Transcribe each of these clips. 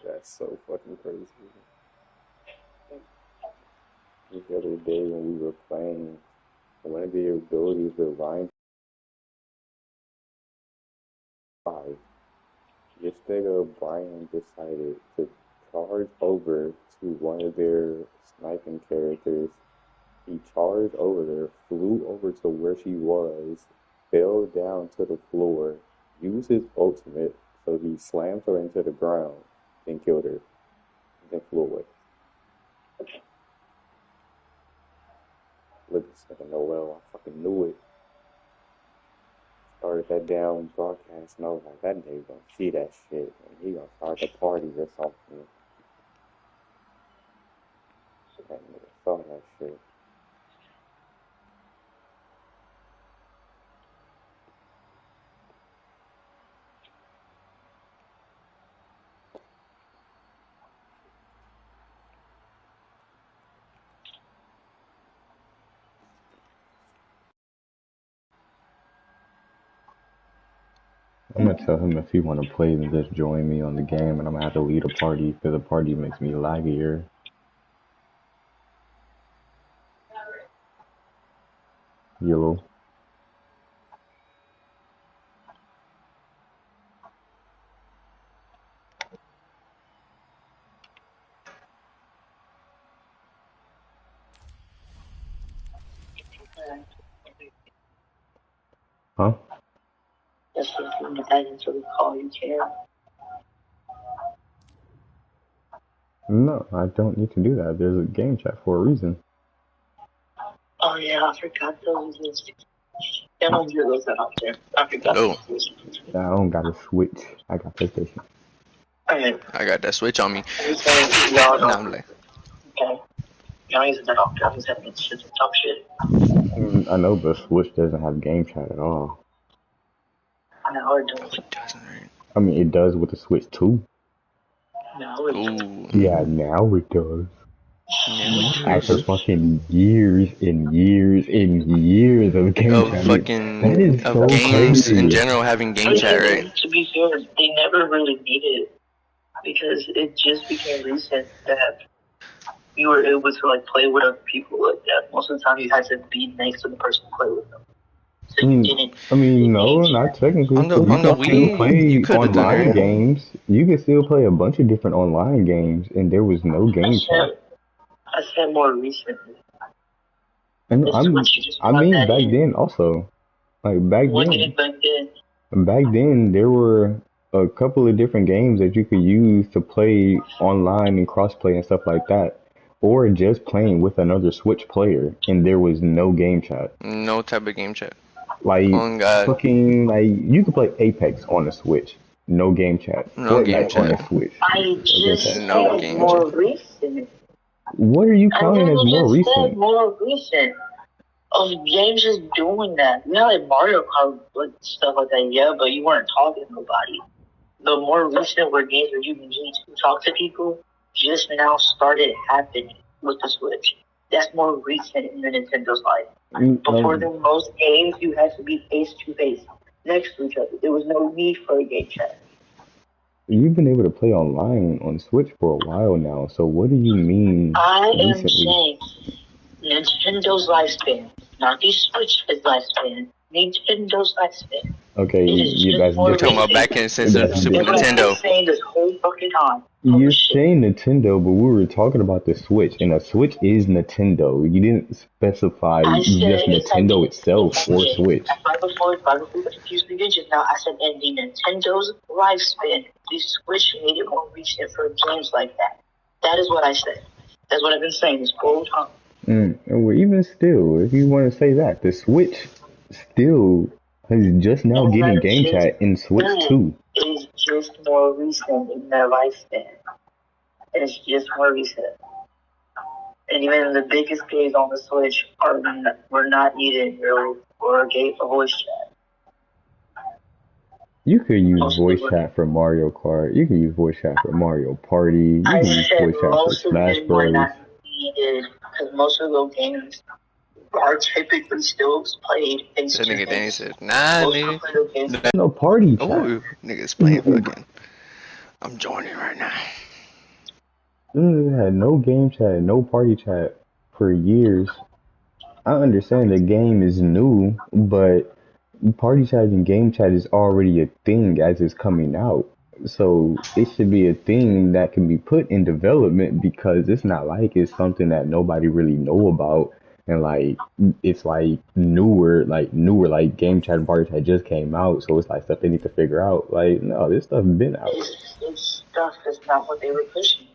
That's so fucking crazy. The other day when we were playing, one of the abilities with Ryan 5, yesterday Brian decided to charge over to one of their sniping characters. He charged over there, flew over to where she was, fell down to the floor, used his ultimate, so he slammed her into the ground, then killed her, then flew away. Look at this nigga Noel, I fucking knew it. Started that down broadcast, and I was like, that nigga gonna see that shit, and he gonna start the party or something. That nigga saw that shit. I'm gonna tell him if he wanna play, then just join me on the game, and I'm gonna have to lead a party because the party makes me laggier. Yellow. Huh? Just from the guidance of the call you can. No, I don't need to do that. There's a game chat for a reason. Oh yeah, I forgot those. I don't hear those out there. I forgot those. I don't got a Switch. I got PlayStation. Okay. I got that Switch on me. Y'all Nah, I'm like, okay. Y'all using that all guns and shit and top shit. I know the Switch doesn't have game chat at all. I know it does. it doesn't, right? I mean, it does with the Switch too. No, it doesn't. Yeah, now it does. Yeah, After fucking years and years and years of game chat. That is so games crazy. in general having game chat, right? To be fair, they never really needed it because it just became recent that you were able to like play with other people like that. Most of the time, you had to be next to the person to play with them. So you didn't. I mean, no, not technically. On the Wii, play you could have done online it. games. You could still play a bunch of different online games, and there was no game chat. I said more recently. And I mean back then also. Like back then there were a couple of different games that you could use to play online and crossplay and stuff like that. Or just playing with another Switch player and there was no game chat. No type of game chat. Like fucking like you could play Apex on the Switch. No game chat. No game chat. On the Switch. I just said more recent. What are you counting as more recent? More recent. Of games just doing that. You know, like Mario Kart, like stuff like that, yeah, but you weren't talking to nobody. The more recent were games where you need to talk to people just now started happening with the Switch. That's more recent in the Nintendo's life. Before then, most games you had to be face to face next to each other. There was no need for a game chat. You've been able to play online on Switch for a while now, so what do you mean recently? Am saying Nintendo's lifespan, not the Switch's lifespan. Nintendo's lifespan. Okay, you're talking about back in since the Super Nintendo. Saying this whole fucking time. You're saying Nintendo, but we were talking about the Switch, and the Switch is Nintendo. You didn't specify just Nintendo itself or Switch. Right before the confused just now, I said in the Nintendo's lifespan, the Switch made it more recent for games like that. That is what I said. That's what I've been saying this whole time. Well, even still, if you want to say that, the Switch still is just now getting game chat in Switch 2. It is just more recent in their lifespan. It's just more recent. And even the biggest games on the Switch were not needed really for a voice chat. You could use voice chat for Mario Kart. You can use voice chat for Mario Party. You can use voice chat for Smash Bros. Because most of those games are typically still played face to face. Nigga Danny said, nah, nigga. No party chat. Oh, nigga's playing fucking. I'm joining right now. Had no game chat, no party chat for years. I understand the game is new, but party chat and game chat is already a thing as it's coming out. So it should be a thing that can be put in development because it's not like it's something that nobody really know about and like it's like game chat and party chat just came out, so it's like stuff they need to figure out. Like no, this stuff been out. It's stuff that's not what they were pushing.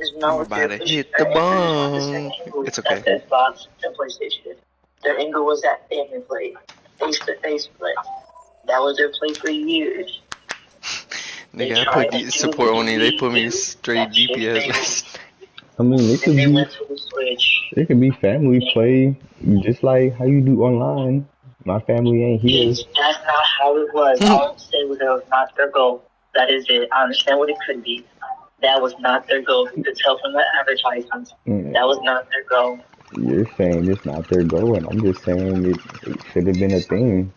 It's not I'm what they about were to pushing. hit the Their angle was not the same bong. angle It's that okay. the Xbox and PlayStation. Their angle was that family play, face to face play. That was their play for years. They Nigga, I put tried to do it support with the on it. They Wii put me U. straight That shit DPS failed. last. I mean, Then they went to the Switch. it could be family play, just like how you do online. My family ain't here. That's not how it was. All I'm saying was that was not their goal. That is it. I understand what it could be. That was not their goal. You could tell from the advertisements. Mm, That was not their goal. You're saying it's not their goal, and I'm just saying it should have been a thing.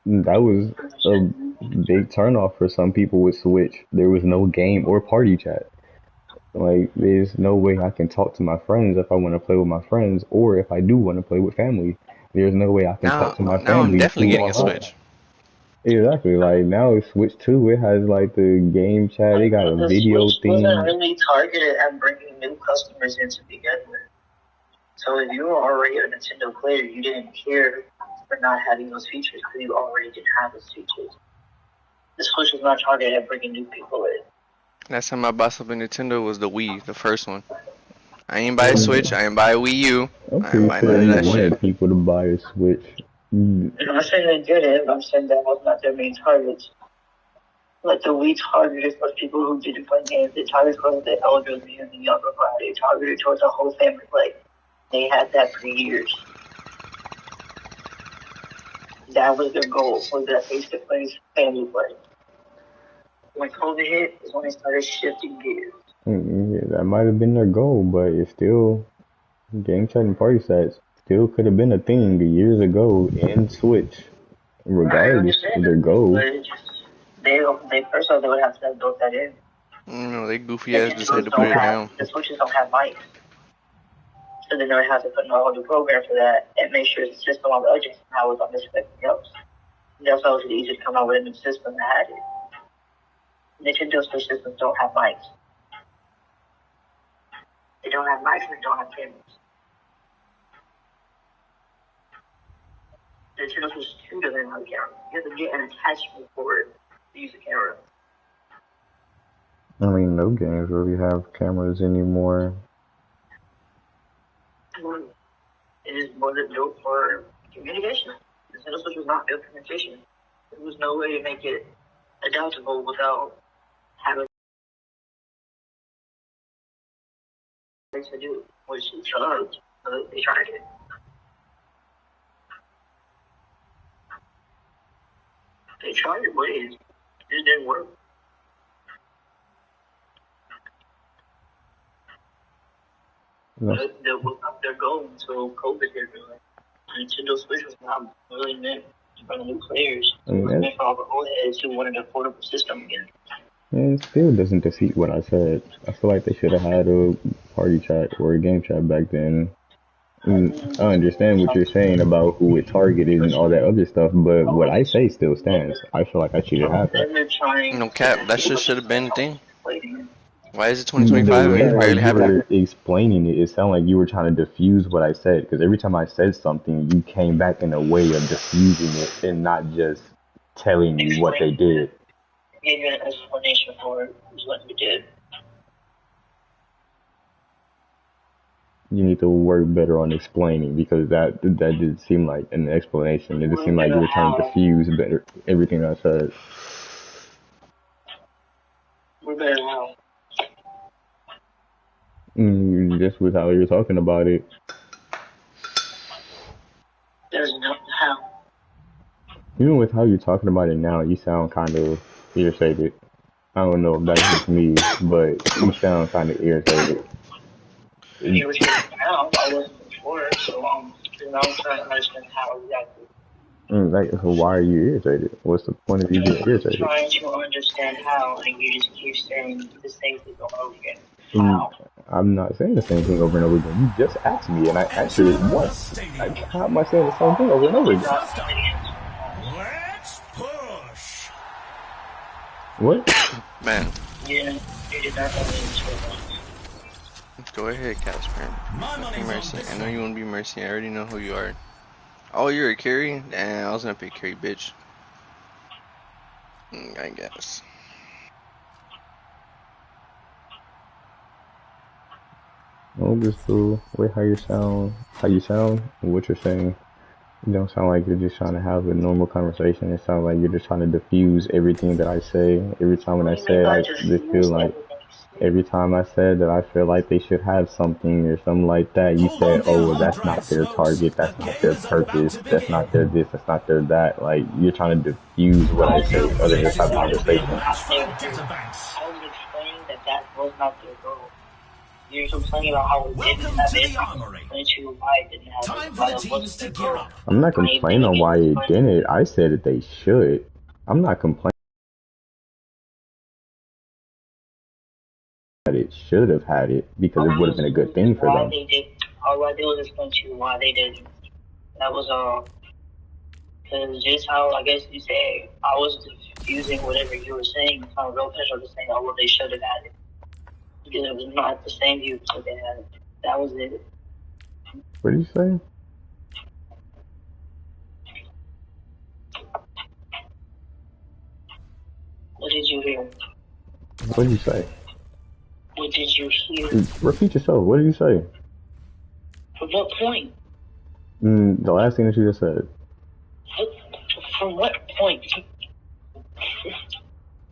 That was a big turnoff for some people with Switch. There was no game or party chat. Like, there's no way I can talk to my friends if I want to play with my friends, or if I do want to play with family. There's no way I can talk to my Now I'm family definitely through getting a online. Switch. Exactly. Like now it's Switch 2. It has like the game chat. It got a The video Switch wasn't thing. really targeted at bringing new customers in to begin with. So if you were already a Nintendo player, you didn't care for not having those features because you already didn't have those features. The Switch was not targeted at bringing new people in. Last time I bought something Nintendo was the Wii, the first one. I ain't buy a Switch. I ain't buy a Wii U. I'm I ain't pretty buy sure none of they that shit. wanted people to buy a Switch. Mm, I'm not saying they didn't. I'm saying that was not their main target. Like the Wii targeted for people who didn't play games. They targeted for the elderly and the younger crowd. They targeted towards the whole family play. They had that for years. That was their goal, was that face-to-face family play. When COVID hit, is when they started shifting gears. yeah, that might have been their goal, but it's still game chat and party sets still could have been a thing years ago in Switch, I regardless of understand their it, but goal. it just they first off they would have to have built that in. They goofy ass decided Nintendos to put don't it have down. the Switches don't have mics, so then they would have to put in a whole new program for that and make sure the system on the other how was on this everything else. That's why it was easy to come out with a new system that had it. Nintendo Switch systems don't have mics. They don't have mics and they don't have cameras. Nintendo Switch 2 doesn't have a camera. You have to get an attachment for it to use a camera. I mean, no games really have cameras anymore. It is wasn't built for communication. Nintendo Switch was not built for communication. There was no way to make it adaptable without having to do, which is charged. So they tried it. They tried it ways. It didn't work. That was not their goal until COVID hit. Really. Nintendo Switch was not really meant for new players. It was meant for all the old heads who wanted an affordable system again. It still doesn't defeat what I said. I feel like they should have had a party chat or a game chat back then. I understand what you're saying about who it targeted and all that other stuff, but what I say still stands. I feel like I should have had that. No cap, that shit should have been a thing. Why is it The 2025 and way it how barely you happening? were explaining it, it sounded like you were trying to diffuse what I said. Because every time I said something, you came back in a way of diffusing it and not just telling me what they did. Gave you an explanation for what we did. You need to work better on explaining because that did seem like an explanation. It just seemed like you were trying to diffuse better everything I said. We're better now. Just with how you're talking about it. There's no how. Even with how you're talking about it now, you sound kind of irritated. I don't know if that's just me, but you sound kind of irritated. Irritated now. I wasn't before, so now I'm trying to understand how exactly. Like, so why are you irritated? What's the point of you being I'm irritated? trying to understand how, and you just keep saying the same thing over again. And I'm not saying the same thing over and over again. You just asked me, and I answered it once. How am I saying the same thing over and over again? Let's push. What? Man, Yeah, you did not have any go ahead, Casper. My money's on Mercy. this I know you one. want to be Mercy. I already know who you are. Oh, you're a carry? Damn, I was gonna pick carry, bitch. I guess. Oh, just cool. Wait, how you sound? How you sound? What you're saying? You don't sound like you're just trying to have a normal conversation. It sounds like you're just trying to diffuse everything that I say. Every time when What I do you mean say it, by I just just feel use like everything you every time I said that I feel like they should have something or something like that, you Hold on said, to oh, your well, hard that's not drives, their folks. target, The that's not game their is about purpose, to that's not begin. their this, that's not their that. Like, you're trying to diffuse what I say other than just This is have a going to be a conversation. match for the databanks. I was explaining that that was not their goal. You're complaining about how it didn't Welcome have to it. the I'm armory. explaining to you why it didn't have it, Time for why the that teams wasn't to their gear goal. up. I'm not Same thing complaining on again why it explaining. didn't. I said that they should. I'm not complaining that it should have had it because it would have been a good thing for Why them. they did. All I did was explain to you why they didn't. That was all. Because just how, I guess you say, I was diffusing whatever you were saying. It's not real pleasure to saying, oh, well, they should have had it. Because it was not the same view that they had it. That was it. What did you say? What did you hear? What did you say? What did you hear? Repeat yourself. What did you say? From what point? The last thing that you just said. From what point?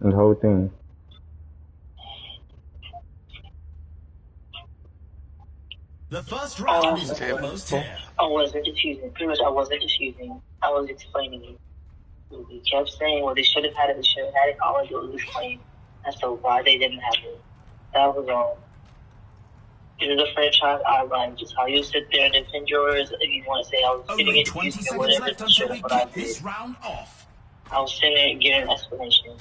The whole thing. The first round is Okay, almost well, here. I wasn't diffusing. Pretty much, I wasn't diffusing. I was explaining it. You kept saying, well, they should have had it, they should have had it. All I did was explain as to why they didn't have it. That was all. It is a franchise I run. Just how you sit there and defend yours. If you want to say I was getting Only it, 20 diffusing it, seconds whatever, left that's until sure we what I kick did. this round off. I was sitting there and giving an explanation.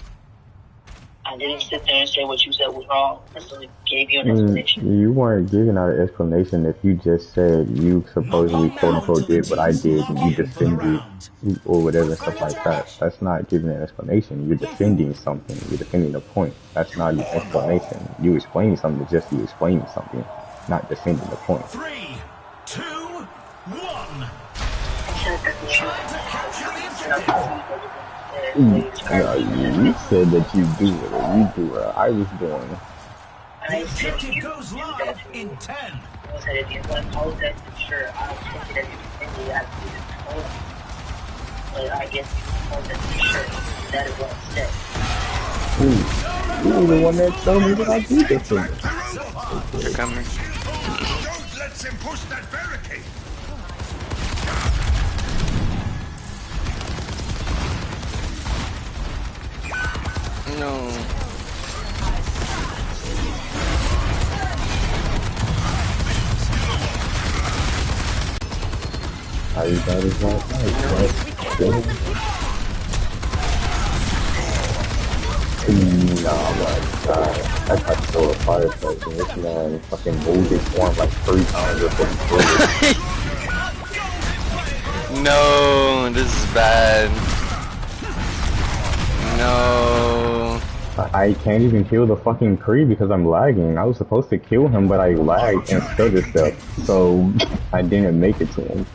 I didn't sit there and say what you said was wrong. I simply gave you an explanation. You weren't giving out an explanation if you just said you Not supposedly long quote now unquote until the did what I teams did lock and you in for the defended round. or whatever and stuff like that. That's not giving an explanation. You're defending something. You're defending a point. That's not an explanation. You explaining something just you explaining something, not defending the point. 3, 2, 1. I said that the shoe Time to capture the and I objective. You said that you do it or you do it. I was doing. The I said objective you goes do that live to in me. 10. I said if you want to hold that for sure, I was thinking that you defended it after you didn't hold it. But I guess you hold that for sure. That is what I said. You were the one that told me that I do defend it. they're coming. Don't let him push that barricade. No. How you got it last night, but nah, my god. That's how to throw a firefight, and this man fucking moved his form like 3 times before he threw it. No, this is bad. No. I can't even kill the fucking Kree because I'm lagging. I was supposed to kill him, but I lagged and stutter stepped, so I didn't make it to him.